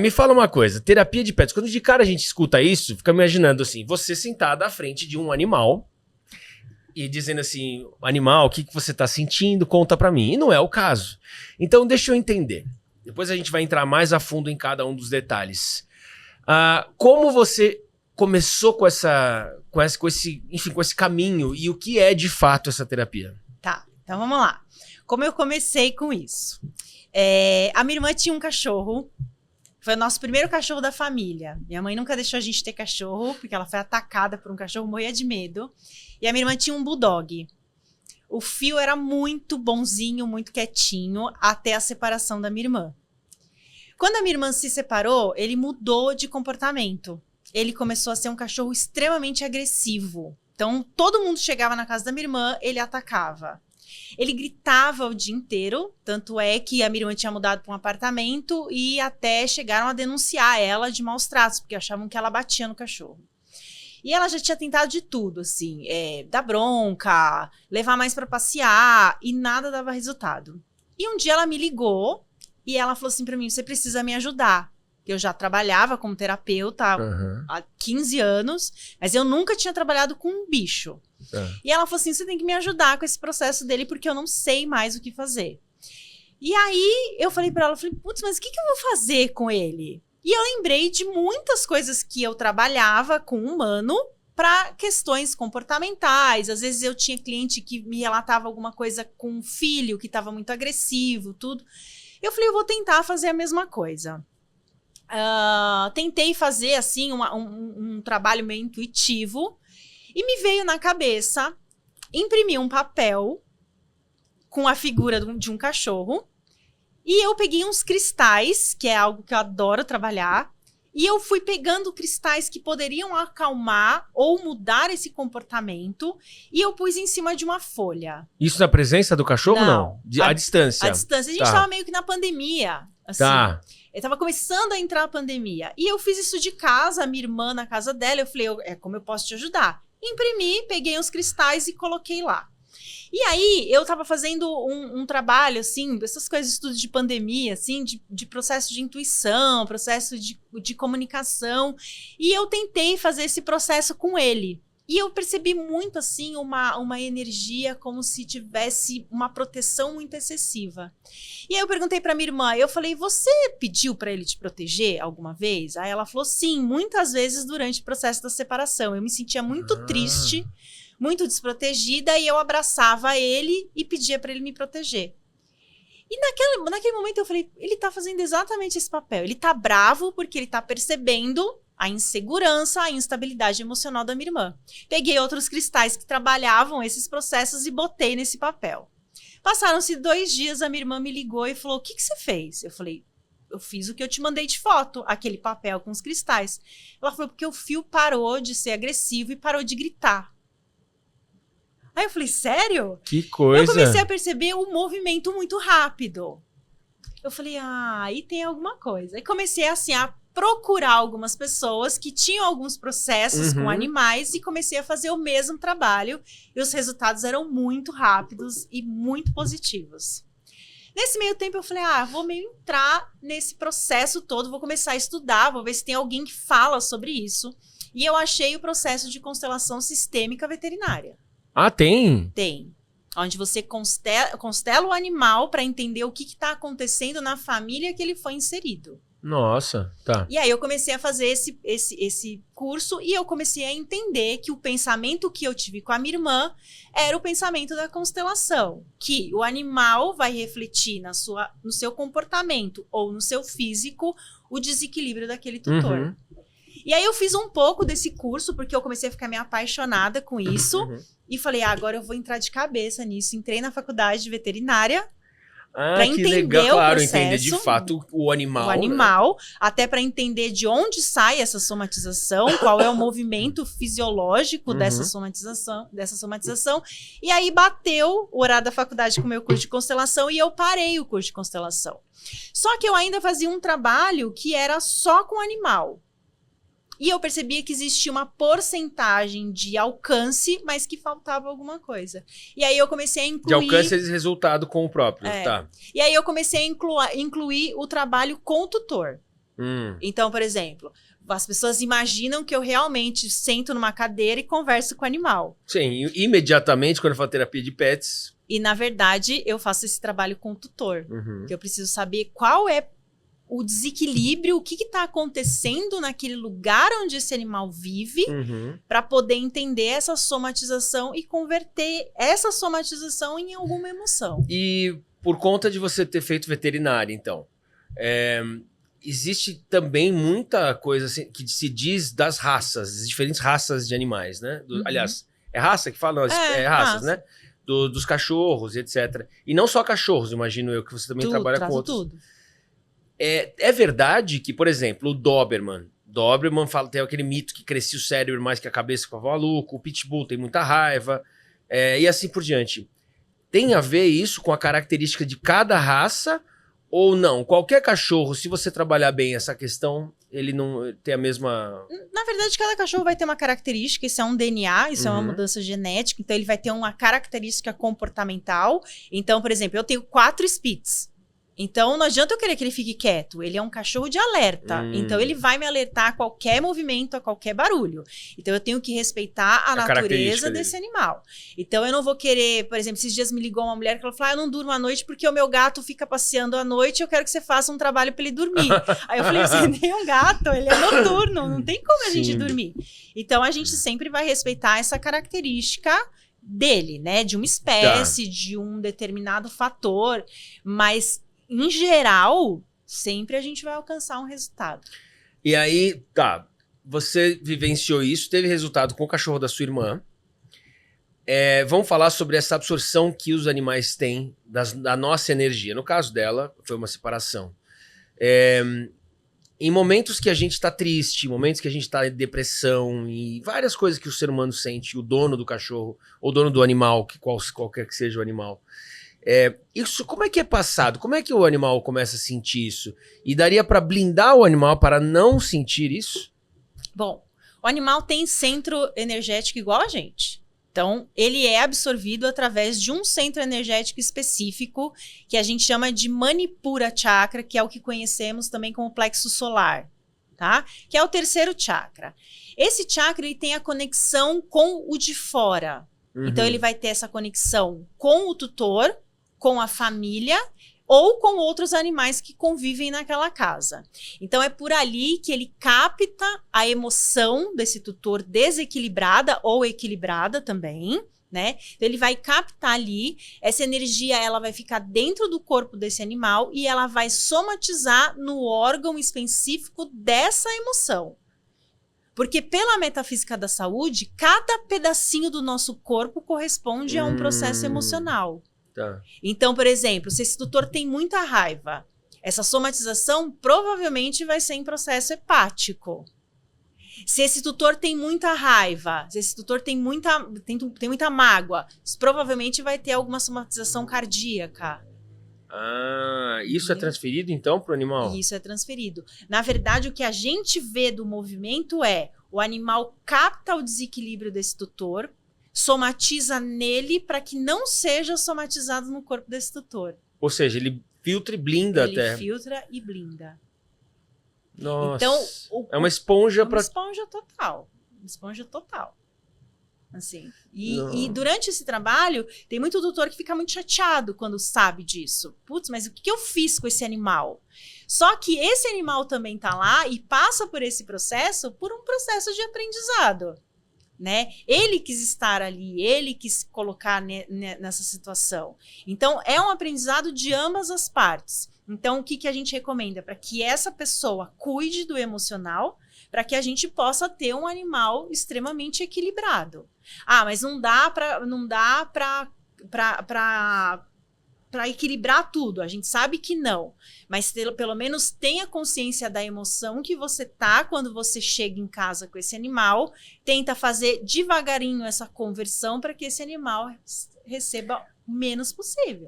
Me fala uma coisa, terapia de pets, quando de cara a gente escuta isso, fica imaginando assim, você sentada à frente de um animal e dizendo assim, animal, o que você tá sentindo, conta pra mim. E não é o caso. Então deixa eu entender. Depois a gente vai entrar mais a fundo em cada um dos detalhes. Como você começou com esse caminho e o que é de fato essa terapia? Tá, então vamos lá. Como eu comecei com isso? A minha irmã tinha um cachorro. Foi o nosso primeiro cachorro da família. Minha mãe nunca deixou a gente ter cachorro, porque ela foi atacada por um cachorro, morria de medo. E a minha irmã tinha um bulldog. O Fio era muito bonzinho, muito quietinho, até a separação da minha irmã. Quando a minha irmã se separou, ele mudou de comportamento. Ele começou a ser um cachorro extremamente agressivo. Então, todo mundo chegava na casa da minha irmã, ele atacava. Ele gritava o dia inteiro, tanto é que a minha irmã tinha mudado para um apartamento e até chegaram a denunciar ela de maus tratos, porque achavam que ela batia no cachorro. E ela já tinha tentado de tudo, assim, dar bronca, levar mais para passear, e nada dava resultado. E um dia ela me ligou e ela falou assim para mim, você precisa me ajudar. Eu já trabalhava como terapeuta há 15 anos, mas eu nunca tinha trabalhado com um bicho. E ela falou assim, você tem que me ajudar com esse processo dele, porque eu não sei mais o que fazer. E aí, eu falei pra ela, putz, mas o que eu vou fazer com ele? E eu lembrei de muitas coisas que eu trabalhava com humano para questões comportamentais. Às vezes eu tinha cliente que me relatava alguma coisa com um filho que estava muito agressivo, tudo. Eu falei, eu vou tentar fazer a mesma coisa. Tentei fazer assim um trabalho meio intuitivo e me veio na cabeça imprimir um papel com a figura de um cachorro e eu peguei uns cristais, que é algo que eu adoro trabalhar, e eu fui pegando cristais que poderiam acalmar ou mudar esse comportamento e eu pus em cima de uma folha. Isso na presença do cachorro, não? À distância. À distância. A gente estava meio que na pandemia, assim. Tá. Eu tava começando a entrar a pandemia. E eu fiz isso de casa, a minha irmã na casa dela. Eu falei, como eu posso te ajudar? Imprimi, peguei uns cristais e coloquei lá. E aí, eu tava fazendo um trabalho, assim, essas coisas de estudo de pandemia, assim, de processo de intuição, processo de comunicação. E eu tentei fazer esse processo com ele. E eu percebi muito, assim, uma energia como se tivesse uma proteção muito excessiva. E aí eu perguntei pra minha irmã, eu falei, você pediu pra ele te proteger alguma vez? Aí ela falou, sim, muitas vezes durante o processo da separação. Eu me sentia muito triste, muito desprotegida, e eu abraçava ele e pedia pra ele me proteger. E naquele momento eu falei, ele tá fazendo exatamente esse papel. Ele tá bravo porque ele tá percebendo a insegurança, a instabilidade emocional da minha irmã. Peguei outros cristais que trabalhavam esses processos e botei nesse papel. Passaram-se 2 dias, a minha irmã me ligou e falou, o que você fez? Eu falei, eu fiz o que eu te mandei de foto, aquele papel com os cristais. Ela falou, porque o Fio parou de ser agressivo e parou de gritar. Aí eu falei, sério? Que coisa! Eu comecei a perceber um movimento muito rápido. Eu falei, aí tem alguma coisa. E comecei assim a procurar algumas pessoas que tinham alguns processos com animais e comecei a fazer o mesmo trabalho e os resultados eram muito rápidos e muito positivos. Nesse meio tempo eu falei, vou meio entrar nesse processo todo, vou começar a estudar, vou ver se tem alguém que fala sobre isso. E eu achei o processo de constelação sistêmica veterinária. Tem? Tem. Onde você constela o animal para entender o que está acontecendo na família que ele foi inserido. Nossa, tá. E aí eu comecei a fazer esse curso e eu comecei a entender que o pensamento que eu tive com a minha irmã era o pensamento da constelação. Que o animal vai refletir no seu comportamento ou no seu físico o desequilíbrio daquele tutor. E aí eu fiz um pouco desse curso, porque eu comecei a ficar meio apaixonada com isso. E falei, agora eu vou entrar de cabeça nisso. Entrei na faculdade de veterinária. Pra que entender legal, o claro, processo, entender de fato o animal. O animal, né? Até para entender de onde sai essa somatização, qual é o movimento fisiológico dessa somatização. E aí bateu o horário da faculdade com o meu curso de constelação e eu parei o curso de constelação. Só que eu ainda fazia um trabalho que era só com animal. E eu percebia que existia uma porcentagem de alcance, mas que faltava alguma coisa. E aí eu comecei a incluir... De alcance de resultado com o próprio, tá. E aí eu comecei a incluir o trabalho com o tutor. Então, por exemplo, as pessoas imaginam que eu realmente sento numa cadeira e converso com o animal. Sim, imediatamente quando eu falo terapia de pets... E, na verdade, eu faço esse trabalho com o tutor. Que eu preciso saber qual é o desequilíbrio, o que está acontecendo naquele lugar onde esse animal vive, para poder entender essa somatização e converter essa somatização em alguma emoção. E por conta de você ter feito veterinária, então, existe também muita coisa assim, que se diz das raças, das diferentes raças de animais, né? Aliás, é raça que fala? Não, é raças, né? Dos cachorros, etc. E não só cachorros, imagino eu, que você também trabalha com outros. Tudo. É verdade que, por exemplo, o Doberman fala, tem aquele mito que crescia o cérebro mais que a cabeça, ficava maluco, o Pitbull tem muita raiva, e assim por diante. Tem a ver isso com a característica de cada raça ou não? Qualquer cachorro, se você trabalhar bem essa questão, ele não tem a mesma... Na verdade, cada cachorro vai ter uma característica, isso é um DNA, isso é uma mudança genética, então ele vai ter uma característica comportamental. Então, por exemplo, eu tenho 4 Spitz. Então, não adianta eu querer que ele fique quieto. Ele é um cachorro de alerta. Então, ele vai me alertar a qualquer movimento, a qualquer barulho. Então, eu tenho que respeitar a natureza desse animal. Então, eu não vou querer... Por exemplo, esses dias me ligou uma mulher que ela falou, eu não durmo à noite porque o meu gato fica passeando à noite e eu quero que você faça um trabalho para ele dormir. Aí eu falei, você tem um gato, ele é noturno, não tem como a gente dormir. Então, a gente sempre vai respeitar essa característica dele, né? De uma espécie, de um determinado fator. Mas... em geral, sempre a gente vai alcançar um resultado. E aí, você vivenciou isso, teve resultado com o cachorro da sua irmã. Vamos falar sobre essa absorção que os animais têm da nossa energia. No caso dela, foi uma separação. Em momentos que a gente está triste, em momentos que a gente está em depressão e várias coisas que o ser humano sente, o dono do cachorro, ou o dono do animal, qualquer que seja o animal... isso como é que é passado? Como é que o animal começa a sentir isso? E daria para blindar o animal para não sentir isso? Bom, o animal tem centro energético igual a gente. Então, ele é absorvido através de um centro energético específico que a gente chama de Manipura Chakra, que é o que conhecemos também como plexo solar, tá? Que é o terceiro chakra. Esse chakra ele tem a conexão com o de fora. Então, ele vai ter essa conexão com o tutor, com a família ou com outros animais que convivem naquela casa. Então, é por ali que ele capta a emoção desse tutor desequilibrada ou equilibrada também, né? Então, ele vai captar ali, essa energia ela vai ficar dentro do corpo desse animal e ela vai somatizar no órgão específico dessa emoção. Porque pela metafísica da saúde, cada pedacinho do nosso corpo corresponde a um processo emocional. Tá. Então, por exemplo, se esse tutor tem muita raiva, essa somatização provavelmente vai ser em processo hepático. Se esse tutor tem muita raiva, se esse tutor tem muita mágoa, isso provavelmente vai ter alguma somatização cardíaca. Isso é transferido então para o animal? Isso é transferido. Na verdade, o que a gente vê do movimento é o animal capta o desequilíbrio desse tutor, somatiza nele para que não seja somatizado no corpo desse tutor. Ou seja, ele filtra e blinda até. Ele filtra e blinda. Nossa. Então, é uma esponja para... Uma esponja total. Uma esponja total. Assim. E durante esse trabalho, tem muito tutor que fica muito chateado quando sabe disso. Putz, mas o que eu fiz com esse animal? Só que esse animal também tá lá e passa por esse processo, por um processo de aprendizado. Né? Ele quis estar ali, ele quis colocar nessa situação. Então, é um aprendizado de ambas as partes. Então, o que a gente recomenda? Para que essa pessoa cuide do emocional, para que a gente possa ter um animal extremamente equilibrado. Mas não dá para equilibrar tudo. A gente sabe que não. Mas pelo menos tenha consciência da emoção que você tá quando você chega em casa com esse animal. Tenta fazer devagarinho essa conversão para que esse animal receba o menos possível.